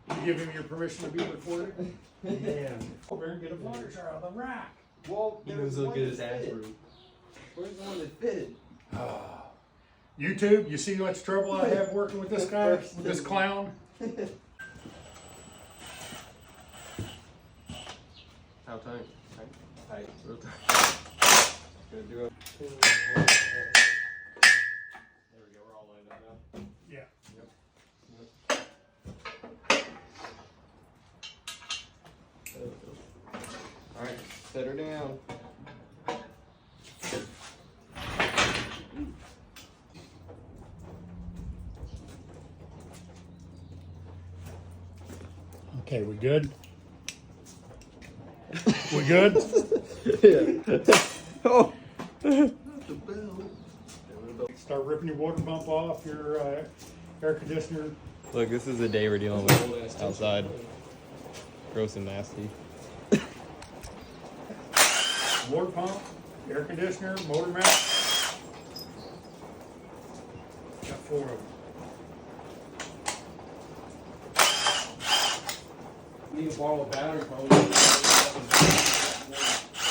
You give him your permission to be recorded? Yeah. Over and get a water jar out of the rack. Well, He knows look at his ass room. Where's the one that fitted? YouTube, you see how much trouble I have working with this guy, with this clown? How tight? Tight. Real tight. Gonna do it. There we go, we're all lined up now. Yeah. Yep. Alright, set her down. Okay, we good? We good? Yeah. Oh! Start ripping your water pump off, your air conditioner. Look, this is the day we're dealing with outside. Gross and nasty. Water pump, air conditioner, motor mount. Got 4 of them. Need to borrow a battery phone.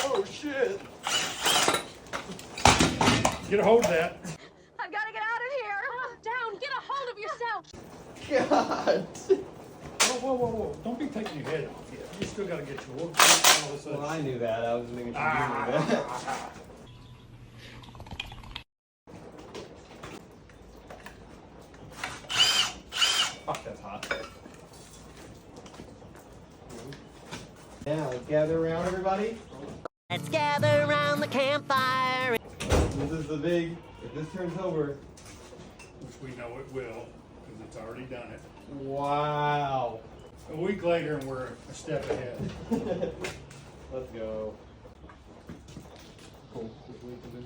Oh shit! Get a hold of that. I've got to get out of here. Down. Get a hold of yourself. God! Whoa, whoa, whoa, whoa. Don't be taking your head off yet. You still got to get your water pump and all this other Well, I shit. knew that. I was making sure you knew that. Fuck, that's hot. Now, let's gather around, everybody. Let's gather around the campfire. This is the big, if this turns over. Which we know it will, because it's already done it. Wow. A week later and we're a step ahead. Let's go. Cool. Just wait for this.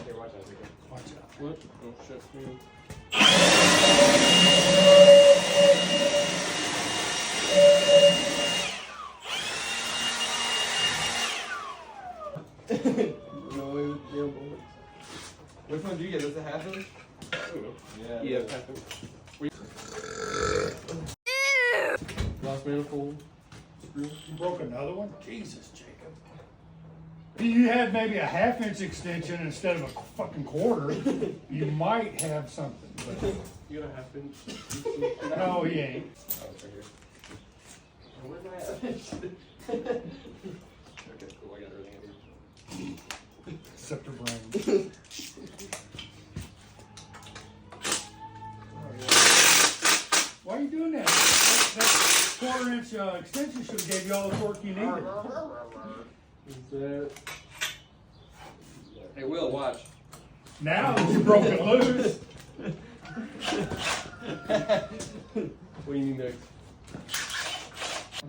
Here, watch that again. Watch out. What? Oh shit, man. No way with jail bullets. Which one did you get? Was it half of it? Yeah. Yeah, half of it. Last manifold. Screw. You broke another one? Jesus, Jacob. If you had maybe a half-inch extension instead of a fucking quarter, you might have something. But You got a half inch. no, he ain't. Oh, it's right here. Where's my half inch? Okay, cool. I got everything I need. Except her brain. Why are you doing that? That quarter-inch extension should have gave you all the torque you needed. Is that? Hey, Will, watch. Now that you broke it loose. What do you need next?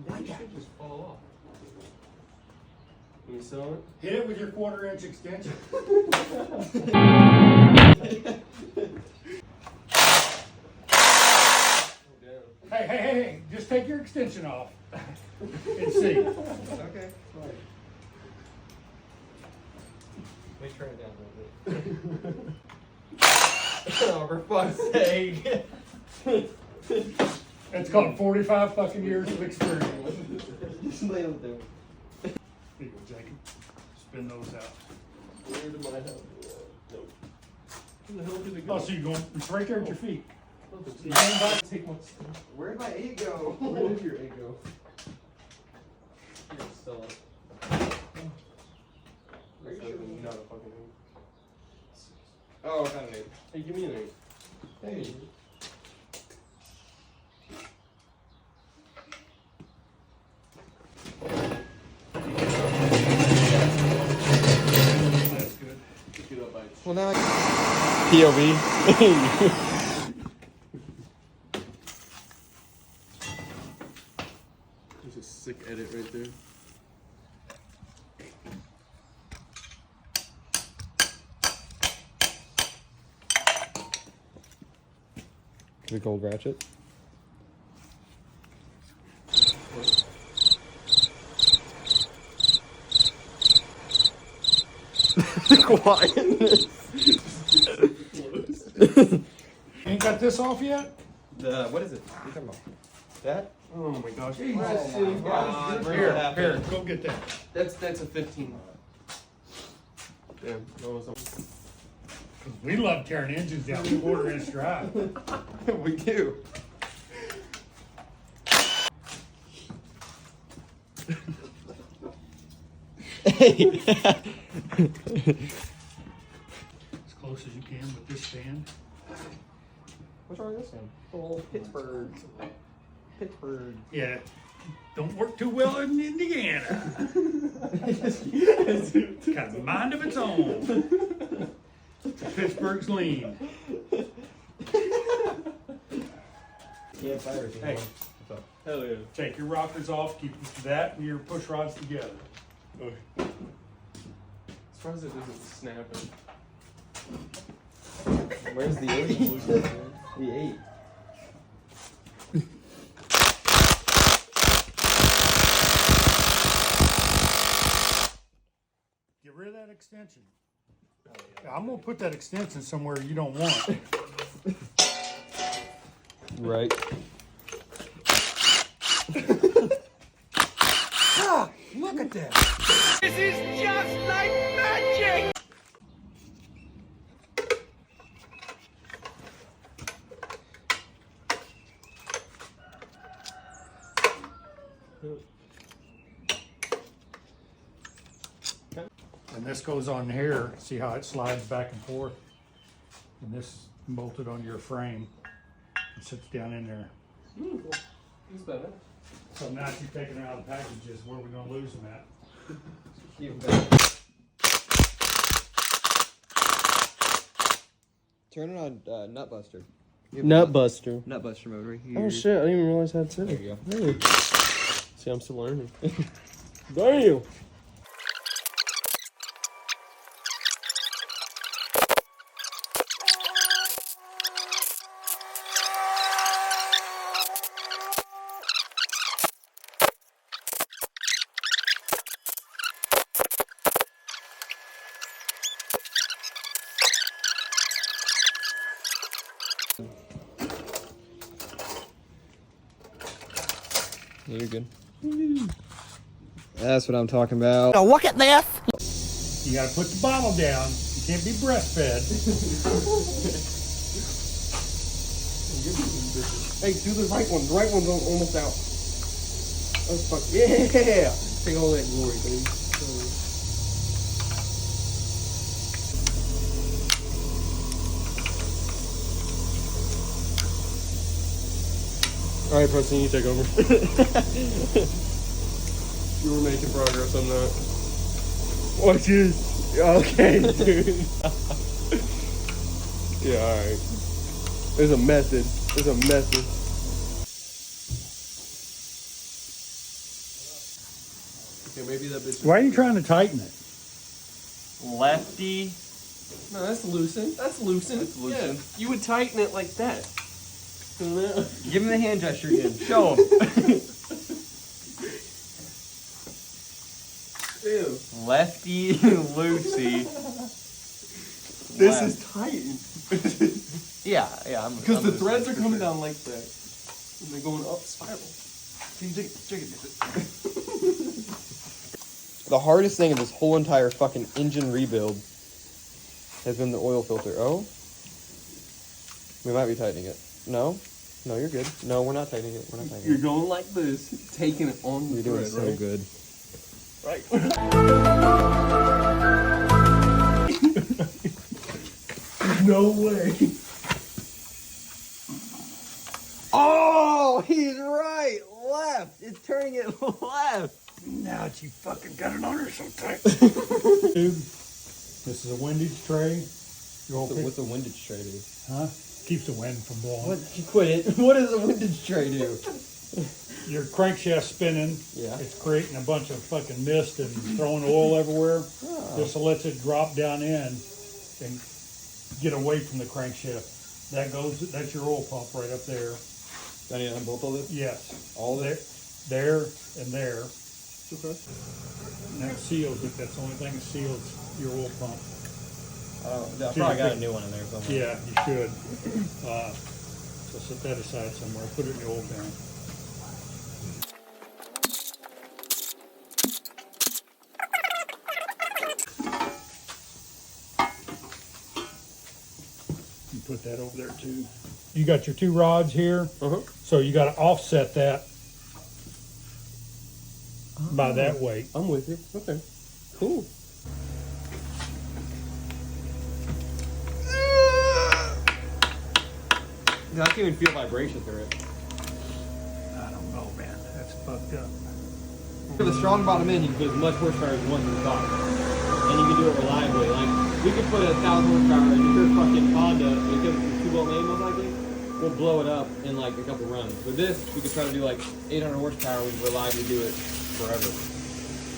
That should just fall off. Can you sell it? Hit it with your quarter-inch extension. Hey, hey, hey, hey, just take your extension off and see. Okay. Fine. Let me turn it down a little bit. Oh, for fuck's sake. It's called 45 fucking years of experience. Just lay them down. Here you go, Jacob. Spin those out. Where did my help? Nope. Where the hell did it go? Oh, so you're going, it's right there at your feet. You can't buy- take my stuff. Where'd my egg go? Where did your egg go? Here, sell it. Are you Not sure? a fucking egg. Oh, I found an egg. Hey, give me an egg. Hey. That's good. Pick it up by Well, now POV. There's a sick edit right there. The gold ratchet. Quietness. cut this off yet? What is it? What are you talking about? That? Oh my gosh. Here, go get that. That's a 15. Yeah, that was We love tearing engines down 1/4 inch drive. we do. As close as you can with this stand. What's wrong with this one? Oh, Pittsburgh. Pittsburgh. Yeah. Don't work too well in Indiana. It's got a mind of its own. Pittsburgh's lean. Yeah, fire. Hey, What's up? Hell yeah. take your rockers off, keep that and your push rods together. Surprised it isn't snapping. Where's the 8? The 8. Get rid of that extension. I'm gonna put that extension somewhere you don't want. Right. Look at that. This is just like magic! And this goes on here. See how it slides back and forth? And this bolted on your frame. It sits down in there. It's better. So now if you take it out of the packages, where are we gonna lose them at? Even better. Turn it on Nutbuster. Nutbuster. Nutbuster mode right here. Oh shit, I didn't even realize I had to. There you go. Hey. See, I'm still learning. Damn! Yeah, you're good. That's what I'm talking about. Now look at this! You gotta put the bottle down. You can't be breastfed. Hey, do the right one. The right one's almost out. Oh, fuck. Yeah! Take all that glory, baby. Alright, Preston, you take over. You were making progress on that. What is? Okay, dude. Yeah, alright. There's a method. There's a method. Okay, maybe that bitch. Why are you trying to tighten it? Lefty. No, that's loosened. That's loosened. That's loosened. Yeah, you would tighten it like that. Give him the hand gesture again. Show him. Ew. Lefty loosey. This is tightened. Yeah, I'm. Because the threads are coming down like that. And they're going up spiral. Can you check it? The hardest thing of this whole entire fucking engine rebuild has been the oil filter. Oh? We might be tightening it. No? No, you're good. No, we're not tightening it. We're not tightening You're it. going like this, taking it on the You're doing thread, so right? good. Right. No way. Oh, he's right. Left. It's turning it left. Now that you fucking got it on her so tight. Dude, this is a windage tray. Your whole What's a windage tray do? huh? Keeps the wind from blowing. What? You quit it. What does a windage tray do? Your crankshaft spinning. Yeah. It's creating a bunch of fucking mist and throwing oil everywhere. This lets it drop down in and get away from the crankshaft. That's your oil pump right up there. Do I need to unbolt all this? Yes. All of there, it? there and there. And that seals it. That's the only thing that seals your oil pump. I probably got a new one in there somewhere. Yeah, you should. So set that aside somewhere, put it in the oil pan. You put that over there too. You got your two rods here, Uh-huh. so you gotta offset that by that weight. I'm with you. Okay. Cool. I can't even feel vibration through it. I don't know, man, that's fucked up. With a strong bottom end, you can put as much horsepower as you want in the car. And you can do it reliably. Like, we could put 1,000 horsepower in your fucking Honda, because it's a 2-bolt main most likely, we'll blow it up in like a couple runs. With this, we could try to do like 800 horsepower, we can reliably do it forever.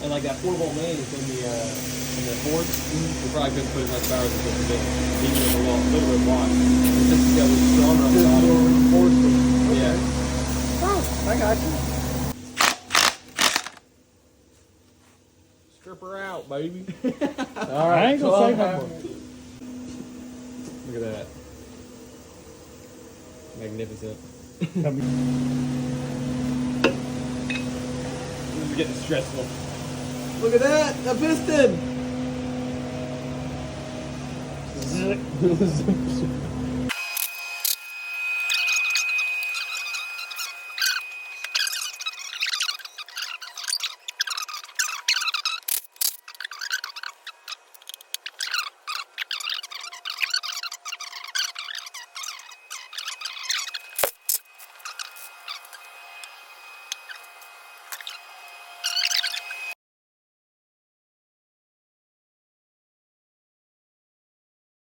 And like that 4-bolt main is in the Ford, we probably couldn't put as much power as we could today. Even with a little bit of watt. It's just because it's stronger on the bottom. Yeah. Oh, I got you. Strip her out, baby. All right. I ain't gonna say no Clubhouse. more. Look at that. Magnificent. Tell me- This is getting stressful. Look at that! A piston!